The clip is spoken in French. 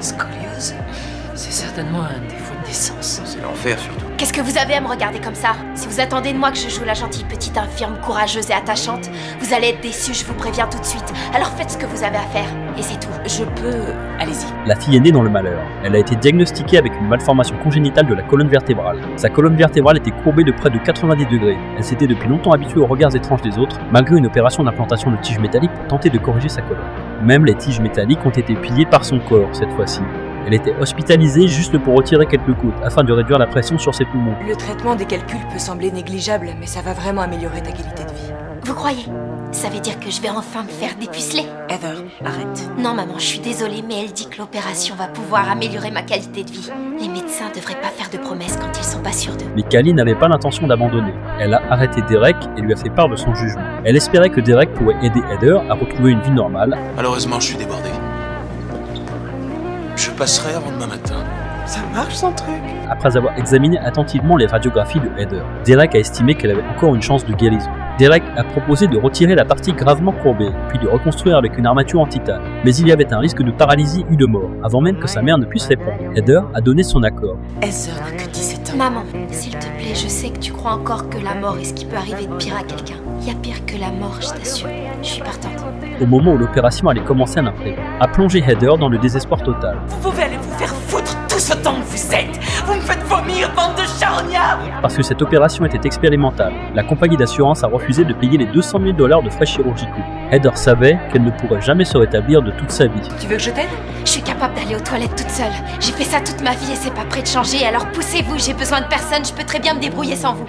Scoliose? C'est certainement un défaut de naissance. C'est l'enfer surtout. Qu'est-ce que vous avez à me regarder comme ça? Si vous attendez de moi que je joue la gentille petite infirme courageuse et attachante, vous allez être déçus, je vous préviens tout de suite. Alors faites ce que vous avez à faire, et c'est tout. Je peux... Allez-y. La fille est née dans le malheur. Elle a été diagnostiquée avec une malformation congénitale de la colonne vertébrale. Sa colonne vertébrale était courbée de près de 90 degrés. Elle s'était depuis longtemps habituée aux regards étranges des autres, malgré une opération d'implantation de tiges métalliques pour tenter de corriger sa colonne. Même les tiges métalliques ont été pillées par son corps cette fois-ci. Elle était hospitalisée juste pour retirer quelques côtes, afin de réduire la pression sur ses poumons. Le traitement des calculs peut sembler négligeable, mais ça va vraiment améliorer ta qualité de vie. Vous croyez? Ça veut dire que je vais enfin me faire dépuceler? Heather, arrête. Non maman, je suis désolée, mais elle dit que l'opération va pouvoir améliorer ma qualité de vie. Les médecins devraient pas faire de promesses quand ils sont pas sûrs d'eux. Mais Callie n'avait pas l'intention d'abandonner. Elle a arrêté Derek et lui a fait part de son jugement. Elle espérait que Derek pourrait aider Heather à retrouver une vie normale. Malheureusement, je suis débordé. Je passerai avant demain matin. Ça marche son truc. Après avoir examiné attentivement les radiographies de Heather, Derek a estimé qu'elle avait encore une chance de guérison. Derek a proposé de retirer la partie gravement courbée, puis de reconstruire avec une armature en titane. Mais il y avait un risque de paralysie ou de mort, avant même que sa mère ne puisse répondre. Heather a donné son accord. Heather n'a que 17 ans. Maman, s'il te plaît, je sais que tu crois encore que la mort est ce qui peut arriver de pire à quelqu'un. Il y a pire que la mort, je t'assure. Je suis partante. Au moment où l'opération allait commencer, un imprévu a plongé Heather dans le désespoir total. Vous pouvez aller vous faire foutre tous autant que vous êtes. Vous me faites vomir, bande de charognards. Parce que cette opération était expérimentale, la compagnie d'assurance a refusé de payer les $200 000 de frais chirurgicaux. Heather savait qu'elle ne pourrait jamais se rétablir de toute sa vie. Tu veux que je t'aide? Je suis capable d'aller aux toilettes toute seule. J'ai fait ça toute ma vie et c'est pas prêt de changer, alors poussez-vous, j'ai besoin de personne, je peux très bien me débrouiller sans vous.